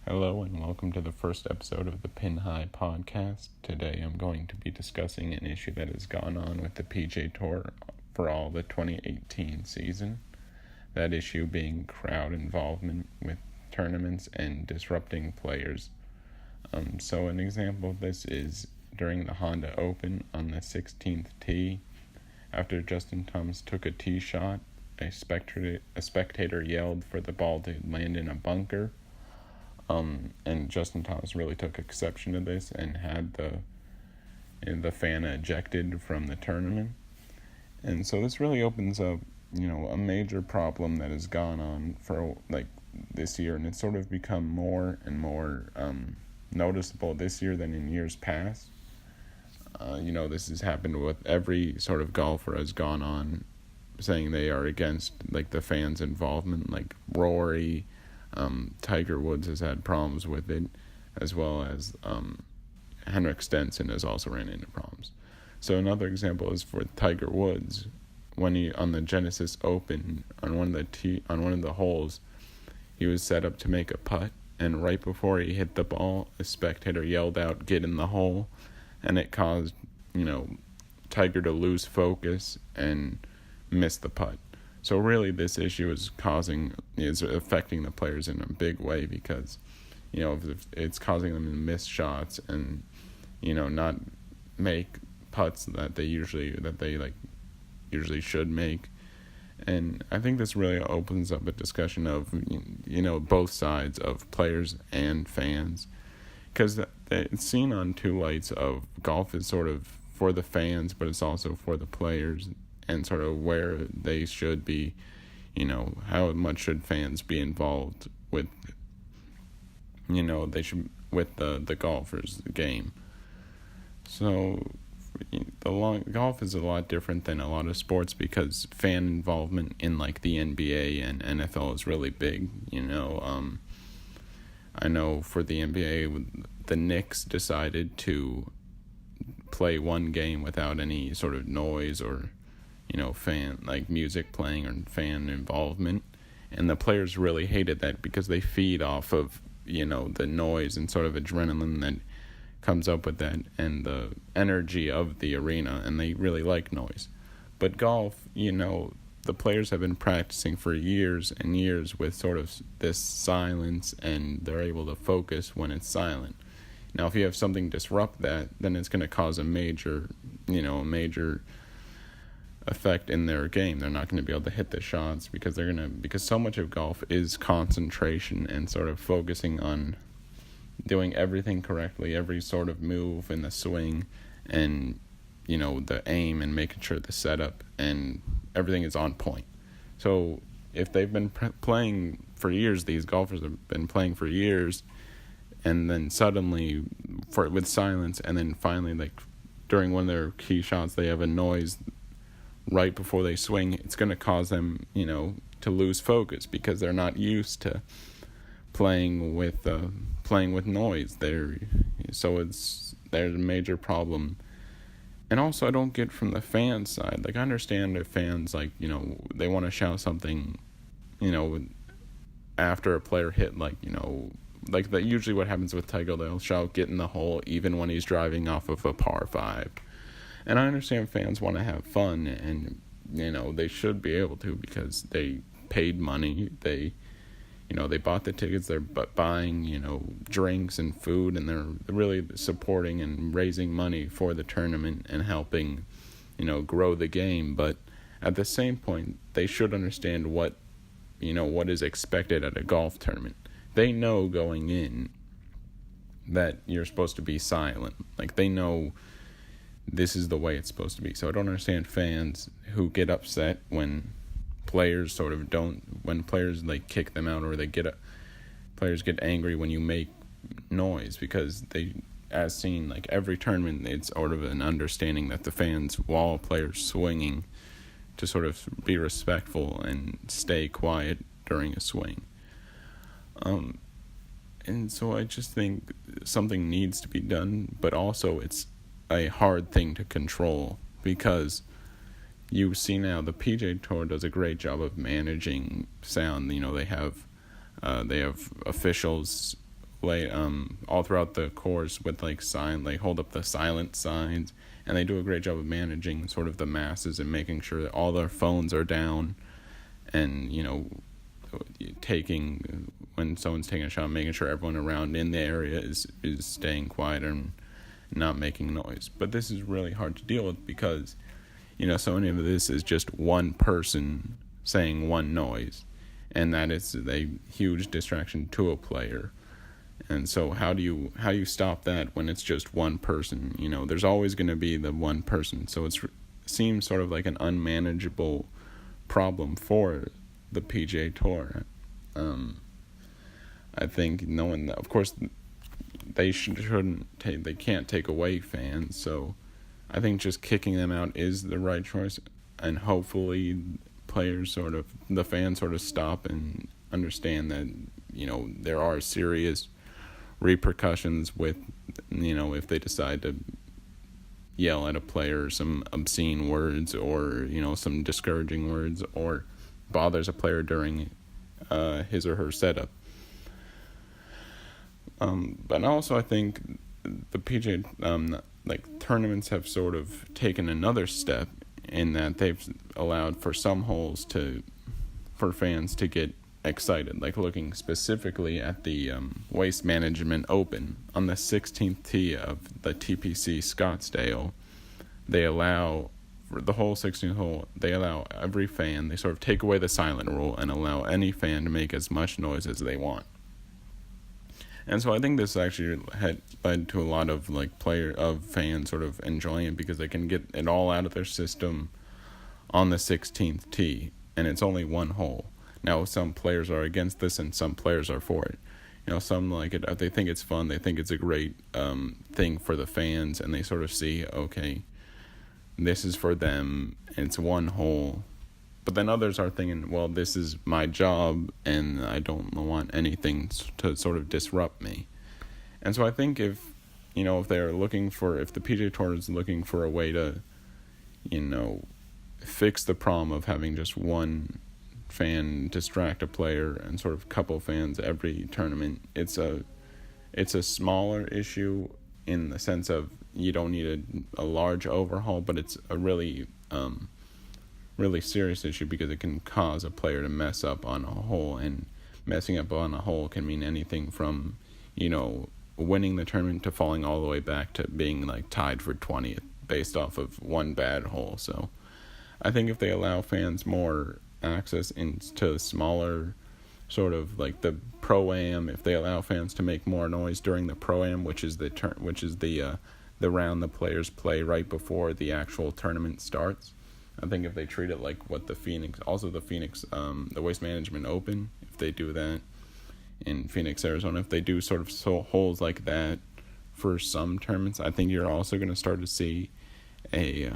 Hello and welcome to the first episode of the Pin High podcast. Today I'm going to be discussing an issue that has gone on with the PGA Tour for all the 2018 season. That issue being crowd involvement with tournaments and disrupting players. So an example of this is during the Honda Open on the 16th tee. After Justin Thomas took a tee shot, a spectator yelled for the ball to land in a bunker. And Justin Thomas really took exception to this and had the fan ejected from the tournament. And so this really opens up, a major problem that has gone on for this year, and it's sort of become more and more noticeable this year than in years past. This has happened with every sort of golfer has gone on saying they are against the fans' involvement, like Rory. Tiger Woods has had problems with it, as well as Henrik Stenson has also ran into problems. So another example is for Tiger Woods, when he on the Genesis Open on one of the holes, he was set up to make a putt, and right before he hit the ball, a spectator yelled out, "Get in the hole," and it caused Tiger to lose focus and miss the putt. So really this issue is affecting the players in a big way because, if it's causing them to miss shots and, not make putts that they usually should make. And I think this really opens up a discussion of, both sides of players and fans. Because it's seen on two lights of golf is sort of for the fans, but it's also for the players. And sort of where they should be, how much should fans be involved with, with the golfers' game. So, golf is a lot different than a lot of sports because fan involvement in the NBA and NFL is really big. I know for the NBA, the Knicks decided to play one game without any sort of noise or fan music playing or fan involvement, and the players really hated that because they feed off of the noise and sort of adrenaline that comes up with that and the energy of the arena, and they really like noise. But golf, the players have been practicing for years and years with sort of this silence, and they're able to focus when it's silent. Now if you have something disrupt that, then it's going to cause a major effect in their game. They're not going to be able to hit the shots because because so much of golf is concentration and sort of focusing on doing everything correctly, every sort of move in the swing and the aim and making sure the setup and everything is on point. So if they've been playing for years, these golfers have been playing for years, and then suddenly with silence, and then finally during one of their key shots they have a noise right before they swing, it's going to cause them, to lose focus because they're not used to playing with noise. There's a major problem. And also I don't get from the fan side. I understand if fans they want to shout something, after a player hit that usually what happens with Tiger, they'll shout "Get in the hole" even when he's driving off of a par 5. And I understand fans want to have fun, and, they should be able to because they paid money. They bought the tickets. They're buying, drinks and food, and they're really supporting and raising money for the tournament and helping, grow the game. But at the same point, they should understand what is expected at a golf tournament. They know going in that you're supposed to be silent. They know this is the way it's supposed to be. So I don't understand fans who get upset when players when players kick them out, or players get angry when you make noise, because they, as seen every tournament, it's sort of an understanding that the fans, while players swinging, to sort of be respectful and stay quiet during a swing. And so I just think something needs to be done, but also it's a hard thing to control because you see now the PGA Tour does a great job of managing sound. They have officials all throughout the course with like hold up the silent signs, and they do a great job of managing sort of the masses and making sure that all their phones are down, and taking when someone's taking a shot, making sure everyone around in the area is staying quiet and not making noise. But this is really hard to deal with because so many of this is just one person saying one noise, and that is a huge distraction to a player. And so how do you stop that when it's just one person? There's always going to be the one person. So it seems sort of like an unmanageable problem for the PGA Tour. I think knowing that, of course, they they can't take away fans. So I think just kicking them out is the right choice, and hopefully the fans sort of stop and understand that there are serious repercussions with if they decide to yell at a player some obscene words or some discouraging words, or bothers a player during his or her setup. But also I think the PGA tournaments have sort of taken another step in that they've allowed for some holes for fans to get excited, like looking specifically at the Waste Management Open on the 16th tee of the TPC Scottsdale. They allow, for the whole 16th hole, they allow every fan, they sort of take away the silent rule and allow any fan to make as much noise as they want. And so I think this actually had led to a lot of fans sort of enjoying it because they can get it all out of their system on the 16th tee, and it's only one hole. Now, some players are against this and some players are for it. Some like it. They think it's fun. They think it's a great thing for the fans, and they sort of see, okay, this is for them. It's one hole. But then others are thinking, well, this is my job, and I don't want anything to sort of disrupt me. And so I think if the PGA Tour is looking for a way to, fix the problem of having just one fan distract a player and sort of couple fans every tournament, it's a smaller issue in the sense of you don't need a large overhaul, but it's a really serious issue because it can cause a player to mess up on a hole, and messing up on a hole can mean anything from winning the tournament to falling all the way back to being tied for 20th based off of one bad hole. So I think if they allow fans more access into smaller sort of the Pro-Am, if they allow fans to make more noise during the Pro-Am, which is the round the players play right before the actual tournament starts. I think if they treat it like what the Waste Management Open, if they do that in Phoenix, Arizona, if they do sort of holes like that for some tournaments, I think you're also going to start to see a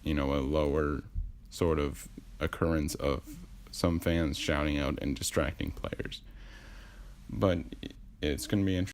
lower sort of occurrence of some fans shouting out and distracting players. But it's going to be interesting